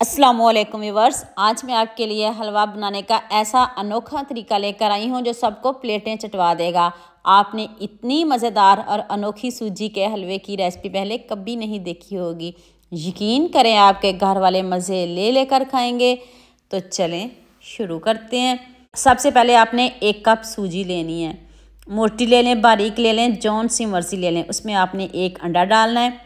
अस्सलामुअलैकुम व्यूअर्स, आज मैं आपके लिए हलवा बनाने का ऐसा अनोखा तरीका लेकर आई हूँ जो सबको प्लेटें चटवा देगा। आपने इतनी मज़ेदार और अनोखी सूजी के हलवे की रेसिपी पहले कभी नहीं देखी होगी। यकीन करें आपके घर वाले मज़े ले लेकर खाएंगे। तो चलें शुरू करते हैं। सबसे पहले आपने 1 कप सूजी लेनी है। मोटी ले लें, बारीक ले लें, जौन सी मर्ज़ी ले लें। उसमें आपने 1 अंडा डालना है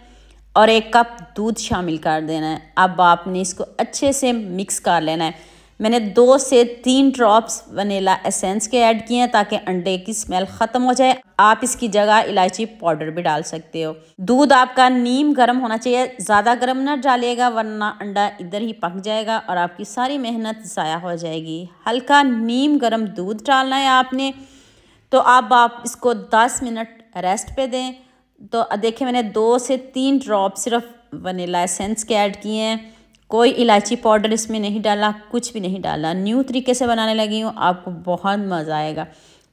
और 1 कप दूध शामिल कर देना है। अब आपने इसको अच्छे से मिक्स कर लेना है। मैंने 2 से 3 ड्रॉप्स वनीला एसेंस के ऐड किए हैं ताकि अंडे की स्मेल ख़त्म हो जाए। आप इसकी जगह इलायची पाउडर भी डाल सकते हो। दूध आपका नीम गर्म होना चाहिए, ज़्यादा गर्म ना डालिएगा वरना अंडा इधर ही पक जाएगा और आपकी सारी मेहनत ज़ाया हो जाएगी। हल्का नीम गर्म दूध डालना है आपने। तो अब आप इसको 10 मिनट रेस्ट पे दें। तो देखिए मैंने 2 से 3 ड्रॉप सिर्फ वनीला एसेंस के ऐड किए हैं। कोई इलायची पाउडर इसमें नहीं डाला, कुछ भी नहीं डाला। न्यू तरीके से बनाने लगी हूँ, आपको बहुत मज़ा आएगा।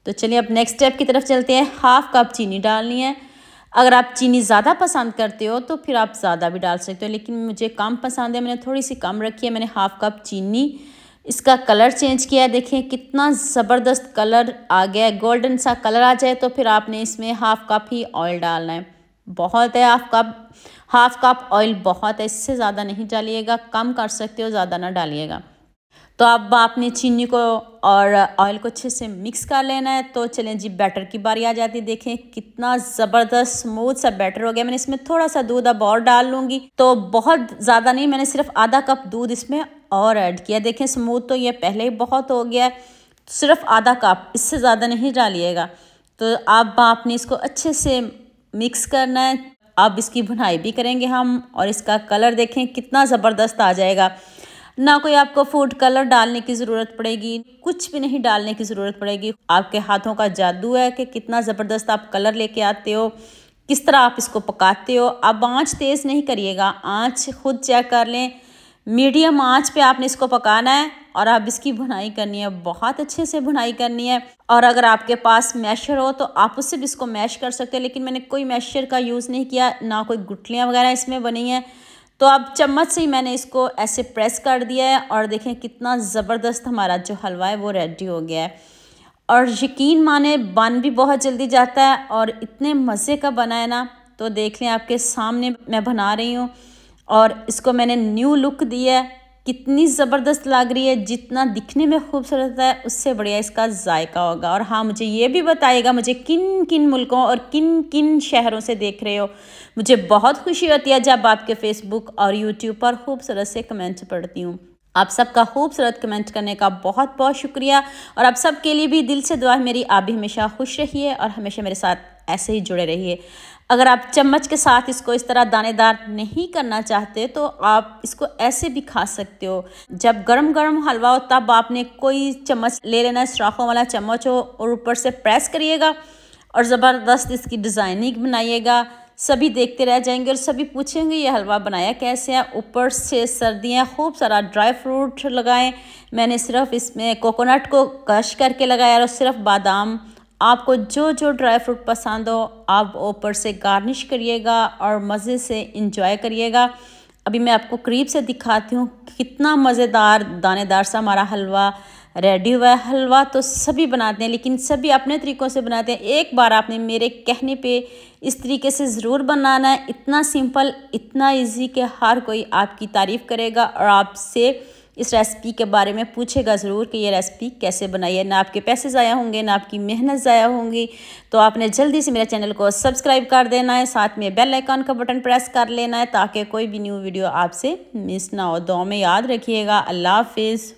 तो चलिए अब नेक्स्ट स्टेप की तरफ चलते हैं। 1/2 कप चीनी डालनी है। अगर आप चीनी ज़्यादा पसंद करते हो तो फिर आप ज़्यादा भी डाल सकते हो, लेकिन मुझे कम पसंद है, मैंने थोड़ी सी कम रखी है। मैंने 1/2 कप चीनी, इसका कलर चेंज किया। देखिए कितना ज़बरदस्त कलर आ गया है, गोल्डन सा कलर आ जाए तो फिर आपने इसमें 1/2 कप ही ऑयल डालना है। बहुत है 1/2 कप ऑयल बहुत है, इससे ज़्यादा नहीं डालिएगा, कम कर सकते हो, ज़्यादा ना डालिएगा। तो अब आपने चीनी को और ऑयल को अच्छे से मिक्स कर लेना है। तो चलें जी, बैटर की बारी आ जाती है। देखें कितना ज़बरदस्त स्मूथ सा बैटर हो गया। मैंने इसमें थोड़ा सा दूध अब और डाल लूँगी, तो बहुत ज़्यादा नहीं, मैंने सिर्फ आधा कप दूध इसमें और ऐड किया। देखें स्मूथ तो ये पहले ही बहुत हो गया है, सिर्फ आधा कप, इससे ज़्यादा नहीं डालिएगा। तो अब आपने इसको अच्छे से मिक्स करना है। अब इसकी भुनाई भी करेंगे हम, और इसका कलर देखें कितना ज़बरदस्त आ जाएगा। ना कोई आपको फूड कलर डालने की ज़रूरत पड़ेगी, कुछ भी नहीं डालने की ज़रूरत पड़ेगी। आपके हाथों का जादू है कि कितना ज़बरदस्त आप कलर लेके आते हो, किस तरह आप इसको पकाते हो। अब आँच तेज़ नहीं करिएगा, आँच खुद चेक कर लें, मीडियम आंच पे आपने इसको पकाना है। और अब इसकी भुनाई करनी है, बहुत अच्छे से भुनाई करनी है। और अगर आपके पास मैशर हो तो आप उससे भी इसको मैश कर सकते हैं, लेकिन मैंने कोई मैशर का यूज़ नहीं किया, ना कोई गुठलियाँ वगैरह इसमें बनी हैं। तो अब चम्मच से ही मैंने इसको ऐसे प्रेस कर दिया है और देखें कितना ज़बरदस्त हमारा जो हलवा है वो रेडी हो गया है। और यकीन माने बन भी बहुत जल्दी जाता है और इतने मज़े का बना है ना। तो देख लें, आपके सामने मैं बना रही हूँ और इसको मैंने न्यू लुक दिया है। कितनी ज़बरदस्त लग रही है, जितना दिखने में खूबसूरत है उससे बढ़िया इसका जायका होगा। और हाँ, मुझे ये भी बताइएगा मुझे किन किन मुल्कों और किन किन शहरों से देख रहे हो। मुझे बहुत खुशी होती है जब आपके फेसबुक और यूट्यूब पर खूबसूरत से कमेंट पढ़ती हूँ। आप सबका खूबसूरत कमेंट करने का बहुत बहुत शुक्रिया। और आप सब के लिए भी दिल से दुआ है मेरी, आप भी हमेशा खुश रहिए और हमेशा मेरे साथ ऐसे ही जुड़े रहिए। अगर आप चम्मच के साथ इसको इस तरह दानेदार नहीं करना चाहते तो आप इसको ऐसे भी खा सकते हो। जब गरम गरम हलवा हो तब आपने कोई चम्मच ले लेना है, सुराखों वाला चम्मच हो, और ऊपर से प्रेस करिएगा और ज़बरदस्त इसकी डिज़ाइनिंग बनाइएगा। सभी देखते रह जाएंगे और सभी पूछेंगे ये हलवा बनाया कैसे है। ऊपर से सर्दियाँ, खूब सारा ड्राई फ्रूट लगाएं। मैंने सिर्फ इसमें कोकोनट को क्रश करके लगाया और सिर्फ बादाम। आपको जो जो ड्राई फ्रूट पसंद हो आप ऊपर से गार्निश करिएगा और मज़े से इंजॉय करिएगा। अभी मैं आपको करीब से दिखाती हूँ कितना मज़ेदार दानेदार सा हमारा हलवा रेडी हुआ है। हलवा तो सभी बनाते हैं, लेकिन सभी अपने तरीक़ों से बनाते हैं। एक बार आपने मेरे कहने पे इस तरीके से ज़रूर बनाना है। इतना सिंपल, इतना इजी कि हर कोई आपकी तारीफ़ करेगा और आपसे इस रेसिपी के बारे में पूछेगा ज़रूर कि ये रेसिपी कैसे बनाई है। ना आपके पैसे ज़ाया होंगे, ना आपकी मेहनत ज़ाया होंगी। तो आपने जल्दी से मेरे चैनल को सब्सक्राइब कर देना है, साथ में बेल आइकन का बटन प्रेस कर लेना है ताकि कोई भी न्यू वीडियो आपसे मिस ना हो। दुआ में याद रखिएगा। अल्लाह हाफिज़।